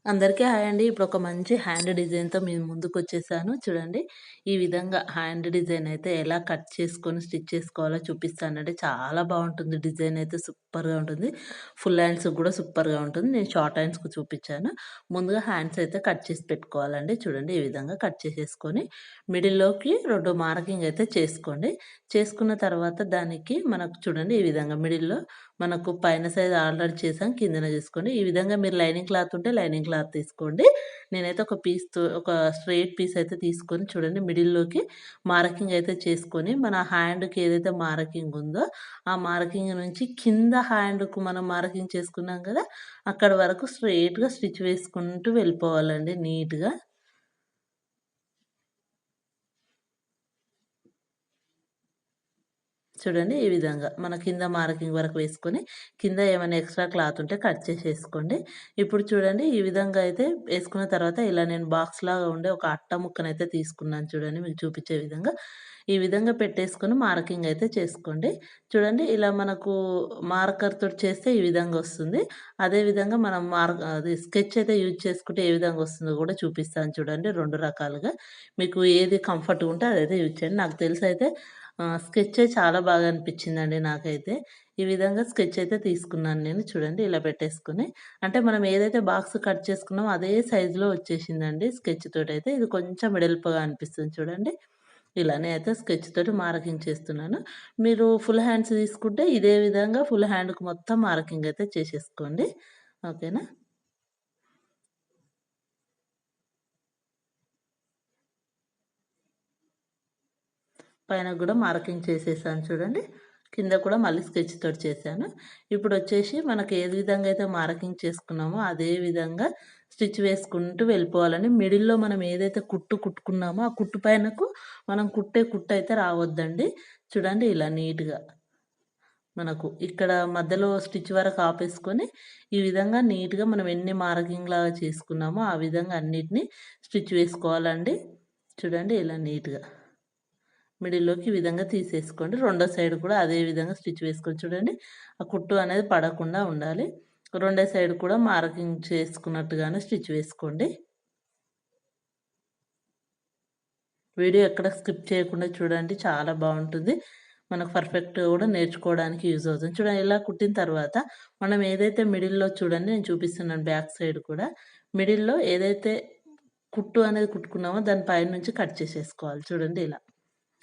అందరికీ హాయ్ అండి. ఇప్పుడు ఒక మంచి హ్యాండ్ డిజైన్‌తో మీ ముందుకొచ్చేసాను. చూడండి. ఈ విధంగా హ్యాండ్ డిజైన్ అయితే ఎలా కట్ చేసుకొని స్టిచ్ చేసుకోవాలో చూపిస్తానండి. చాలా బావుంటుంది. డిజైన్ అయితే సూపర్‌గా ఉంటుంది. ఫుల్ హ్యాండ్స్‌కి కూడా సూపర్‌గా ఉంటుంది. నేను షార్ట్ హ్యాండ్స్‌కి చూపించాను. ముందుగా హ్యాండ్స్ అయితే కట్ చేసి పెట్టుకోవాలండి. చూడండి ఈ విధంగా కట్ చేసేసుకొని మిడిల్‌లోకి 2 మార్కింగ్ అయితే చేసుకోండి. చేసుకున్న తర్వాత దానికి మనకు చూడండి ఈ విధంగా మిడిల్‌లో మనకు పైన సైజ్ ఆల్రెడీ చేసాం. కిందన చేసుకోండి. ఈ విధంగా మీరు లైనింగ్ క్లాత్ ఉంటే లైనింగ్ క్లాత్ తీసుకోండి. నేనైతే ఒక స్ట్రెయిట్ పీస్ అయితే తీసుకొని చూడండి మిడిల్‌లోకి మార్కింగ్ అయితే చేసుకొని, మన హ్యాండ్‌కి ఏదైతే మార్కింగ్ ఉందో, ఆ మార్కింగ్ నుంచి కింద హ్యాండ్‌కు మనం మార్కింగ్ చేసుకున్నాం కదా! అక్కడి వరకు స్ట్రెయిట్‌గా స్టిచ్ వేసుకుంటూ వెళ్ళిపోవాలండి నీట్‌గా. చూడండి ఈ విధంగా. మన కింద మార్కింగ్ వరకు వేసుకొని, కింద ఏమైనా ఎక్స్‌ట్రా క్లాత్ ఉంటే కట్ చేసేసుకోండి. ఇప్పుడు చూడండి ఈ విధంగా అయితే ఏసుకున్న తర్వాత ఇలా నేను బాక్స్‌లాగా ఉండే ఒక అట్ట ముక్కనైతే తీసుకున్నాను చూడండి మీకు చూపించే విధంగా. ఈ విధంగా పెట్టేసుకొని మార్కింగ్ అయితే చేసుకోండి. చూడండి ఇలా మనకు మార్కర్ తోటి చేస్తే ఈ విధంగా వస్తుంది. అదే విధంగా మనం అది స్కెచ్ అయితే యూజ్ చేసుకుంటే ఏ విధంగా వస్తుందో కూడా చూపిస్తాను చూడండి 2 రకాలుగా. మీకు ఏది కంఫర్ట్‌గా ఉంటే అదైతే యూజ్ చేయండి. నాకు తెలిసైతే స్కెచ్చే చాలా బాగా అనిపిచ్చిందండి నాకైతే. ఈ విధంగా స్కెచ్ అయితే తీసుకున్నాను నేను. చూడండి ఇలా పెట్టేసుకొని. అంటే మనం ఏదైతే బాక్స్ కట్ చేసుకున్నామో అదే సైజులో వచ్చేసిందండి స్కెచ్ తోటైతే. ఇది కొంచెం వెడల్పుగా అనిపిస్తుంది చూడండి. ఇలా నేనైతే స్కెచ్ తోటి మార్కింగ్ చేస్తున్నాను. మీరు ఫుల్ హ్యాండ్స్ తీసుకుంటే ఇదే విధంగా ఫుల్ హ్యాండ్‌కి మొత్తం మార్కింగ్ అయితే చేసేసుకోండి. ఓకేనా? పైన గూడా మార్కింగ్ చేసేసాను చూడండి. కింద కూడా మళ్ళీ స్కెచ్ తోటి చేశాను. ఇప్పుడొచ్చేసి మనకి ఏ విధంగా అయితే మార్కింగ్ చేసుకున్నామో అదే విధంగా స్టిచ్ వేసుకుంటూ వెళ్ళిపోవాలండి. మిడిల్‌లో మనం ఏదైతే కుట్టు కుట్టుకున్నామో ఆ కుట్టు పైనకు మనం కుట్టే కుట్టయితే రావద్దండి. చూడండి ఇలా నీట్‌గా మనకు ఇక్కడ మధ్యలో స్టిచ్ వరకు ఆపేసుకొని, ఈ విధంగా నీట్‌గా మనం ఎన్ని మార్కింగ్‌లాగా చేసుకున్నామో ఆ విధంగా అన్నిటిని స్టిచ్ వేసుకోవాలండి. చూడండి ఇలా నీట్‌గా. మిడిల్‌లోకి ఈ విధంగా తీసేసుకోండి. రెండో సైడ్ కూడా అదే విధంగా స్టిచ్ వేసుకొని చూడండి. ఆ కుట్టు అనేది పడకుండా ఉండాలి. రెండో సైడ్ కూడా మార్కింగ్ చేసుకున్నట్టుగానే స్టిచ్ వేసుకోండి. వీడియో ఎక్కడ స్కిప్ చేయకుండా చూడండి. చాలా బావుంటుంది. మనకు పర్ఫెక్ట్‌గా కూడా నేర్చుకోవడానికి యూజ్ అవుతుంది. చూడండి ఇలా కుట్టిన తర్వాత మనం ఏదైతే మిడిల్‌లో చూడండి నేను చూపిస్తున్నాను బ్యాక్ సైడ్ కూడా. మిడిల్‌లో ఏదైతే కుట్టు అనేది కుట్టుకున్నామో దాని పైనుంచి కట్ చేసేసుకోవాలి. చూడండి ఇలా.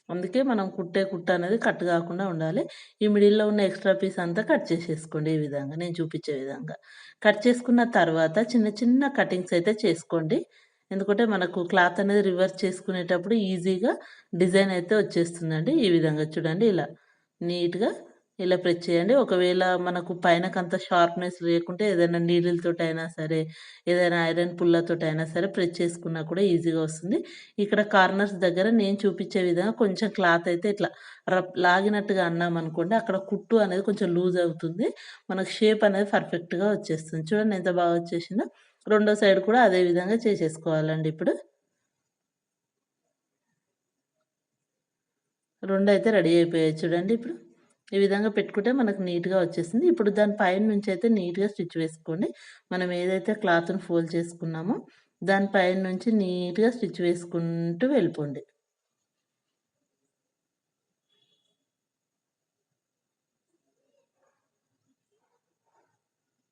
అందుకే మనం కుట్టే కుట్టు అనేది కట్ గాకుండా ఉండాలి. ఈ మిడిల్‌లో ఉన్న ఎక్స్‌ట్రా పీస్ అంతా కట్ చేసేసుకోండి ఈ విధంగా. నేను చూపిచ్చే విధంగా. కట్ చేసుకున్న తర్వాత చిన్న చిన్న కటింగ్స్ అయితే చేసుకోండి. ఎందుకంటే మనకు క్లాత్ అనేది రివర్స్ చేసుకునేటప్పుడు ఈజీగా డిజైన్ అయితే వచ్చేస్తుందండి. ఈ విధంగా చూడండి ఇలా నీట్‌గా ఇలా ప్రెస్ చేయండి. ఒకవేళ మనకు పైనకంత షార్ప్‌నెస్ లేకుంటే ఏదైనా నీడిల్‌తోటైనా సరే, ఏదైనా ఐరన్ పుల్లతోటైనా సరే ప్రెస్ చేసుకున్నా కూడా ఈజీగా వస్తుంది. ఇక్కడ కార్నర్స్ దగ్గర నేను చూపిచ్చే విధంగా కొంచెం క్లాత్ అయితే ఇట్లా లాగినట్టుగా అన్నామనుకోండి, అక్కడ కుట్టు అనేది కొంచెం లూజ్ అవుతుంది. మనకు షేప్ అనేది పర్ఫెక్ట్‌గా వచ్చేస్తుంది. చూడండి ఎంత బాగా వచ్చేసిందో. రెండో సైడ్ కూడా అదే విధంగా చేసేసుకోవాలండి ఇప్పుడు. 2 అయితే రెడీ అయిపోయాయి చూడండి ఇప్పుడు. ఈ విధంగా పెట్టుకుంటే మనకు నీట్‌గా వచ్చేసింది. ఇప్పుడు దాని పైన నుంచయితే నీట్‌గా స్టిచ్ వేసుకోండి. మనం ఏదైతే క్లాత్‌ని ఫోల్డ్ చేసుకున్నామో, దాని పైన నుంచి నీట్‌గా స్టిచ్ వేసుకుంటూ వెళ్ళిపోండి.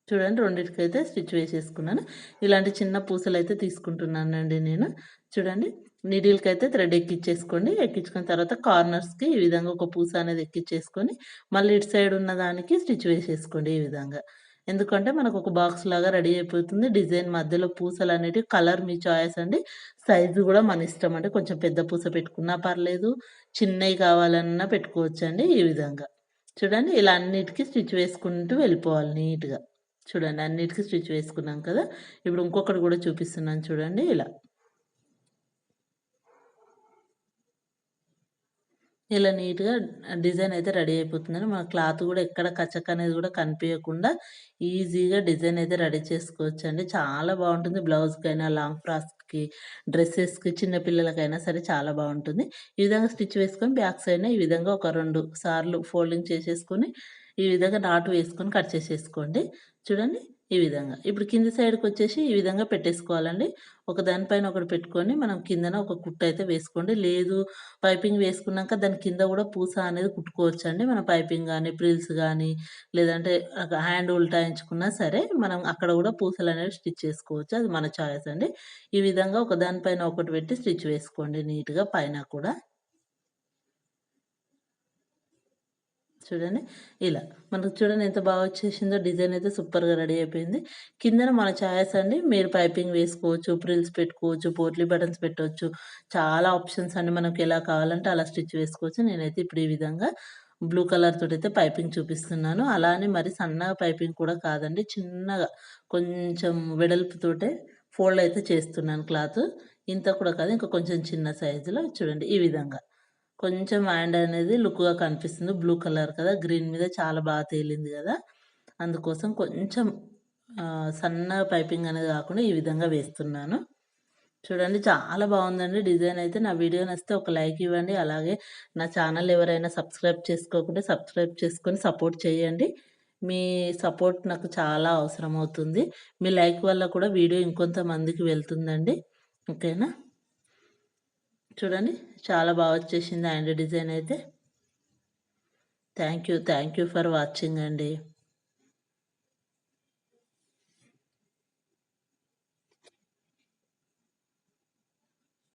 చూడండి రెండిటికైతే స్టిచ్ వేసేసుకున్నాను. ఇలాంటి చిన్న పూసలైతే తీసుకుంటున్నానండి నేను. చూడండి నీడిల్‌కైతే థ్రెడ్ ఎక్కిచ్చేసుకోండి. ఎక్కించుకున్న తర్వాత కార్నర్స్‌కి ఈ విధంగా ఒక పూస అనేది ఎక్కిచ్చేసుకొని, మళ్ళీ ఇటు సైడ్ ఉన్న దానికి స్టిచ్ వేసేసుకోండి ఈ విధంగా. ఎందుకంటే మనకు ఒక బాక్స్‌లాగా రెడీ అయిపోతుంది. డిజైన్ మధ్యలో పూసలనేటివి కలర్ మీ చాయిస్ అండి. సైజు గూడా మన ఇష్టం అండి. కొంచెం పెద్ద పూస పెట్టుకున్నా పర్లేదు. చిన్నయి కావాలన్నా పెట్టుకోవచ్చండి ఈ విధంగా. చూడండి ఇలా అన్నిటికి స్టిచ్ వేసుకుంటూ వెళ్ళిపోవాలి నీట్‌గా. చూడండి అన్నిటికి స్టిచ్ వేసుకున్నాం కదా! ఇప్పుడు ఇంకొకటి గూడా చూపిస్తున్నాను చూడండి ఇలా. ఇలా నీట్‌గా డిజైన్ అయితే రెడీ అయిపోతుందండి. మన క్లాత్ గూడా ఎక్కడ కచక్ అనేది గూడా కనిపియకుండా ఈజీగా డిజైన్ అయితే రెడీ చేసుకోవచ్చండి. చాలా బావుంటుంది. బ్లౌజ్‌కైనా, లాంగ్ ఫ్రాక్స్‌కి, డ్రెసెస్‌కి, చిన్న పిల్లలకైనా సరే చాలా బావుంటుంది. ఈ విధంగా స్టిచ్ వేసుకొని బ్యాక్ సైడ్‌న ఈ విధంగా ఒక 2 సార్లు ఫోల్డింగ్ చేసేసుకొని, ఈ విధంగా నాటు వేసుకొని కట్ చేసేసుకోండి. చూడండి ఈ విధంగా. ఇప్పుడు కింది సైడ్‌కొచ్చేసి ఈ విధంగా పెట్టేసుకోవాలండి. ఒక దాని పైన ఒకటి పెట్టుకొని మనం కిందన ఒక కుట్టయితే వేసుకోండి. లేదు పైపింగ్ వేసుకున్నాక దాని కింద గూడా పూస అనేది కుట్టుకోవచ్చండి. మన పైపింగ్ గానీ, ఫ్రిల్స్ గానీ, లేదంటే హ్యాండ్ ఉల్టాయించుకున్నా సరే, మనం అక్కడ గూడా పూసలనేవి స్టిచ్ చేసుకోవచ్చు. అది మన చాయిస్ అండి. ఈ విధంగా ఒక దాని పైన ఒకటి పెట్టి స్టిచ్ వేసుకోండి నీట్‌గా పైన కూడా. చూడండి ఇలా. మనకు చూడండి ఎంత బాగా వచ్చేసిందో డిజైన్ అయితే సూపర్‌గా రెడీ అయిపోయింది. కిందన మన చాయిస్ అండి. మీరు పైపింగ్ వేసుకోవచ్చు, ఫ్రిల్స్ పెట్టుకోవచ్చు, పోట్లీ బటన్స్ పెట్టొచ్చు. చాలా ఆప్షన్స్ అండి. మనకు ఎలా కావాలంటే అలా స్టిచ్ వేసుకోవచ్చు. నేనైతే ఇప్పుడు ఈ విధంగా బ్లూ కలర్ తోటైతే పైపింగ్ చూపిస్తున్నాను. అలా అని మరి సన్నగా పైపింగ్ కూడా కాదండి. చిన్నగా కొంచెం వెడల్పుతోటే ఫోల్డ్ అయితే చేస్తున్నాను క్లాత్. ఇంత కూడా కాదు. ఇంకా కొంచెం చిన్న సైజులో చూడండి ఈ విధంగా. కొంచెం హ్యాండ్ అనేది లుక్‌గా కనిపిస్తుంది. బ్లూ కలర్ కదా! గ్రీన్ మీద చాలా బాగా తేలింది గదా! అందుకోసం కొంచెం సన్నగా పైపింగ్ అనేది గాకుండా ఈ విధంగా వేస్తున్నాను. చూడండి చాలా బావుందండి డిజైన్ అయితే. నా వీడియో నచ్చితే ఒక లైక్ ఇవ్వండి. అలాగే నా ఛానల్ ఎవరైనా సబ్స్క్రైబ్ చేసుకోకుంటే సబ్స్క్రైబ్ చేసుకొని సపోర్ట్ చేయండి. మీ సపోర్ట్ నాకు చాలా అవసరమవుతుంది. మీ లైక్ వల్ల కూడా వీడియో ఇంకొంతమందికి వెళ్తుందండి. ఓకేనా? చూడండి చాలా బాగా వచ్చేసింది హ్యాండ్ డిజైన్ అయితే. థ్యాంక్ యూ ఫర్ వాచింగ్ అండి.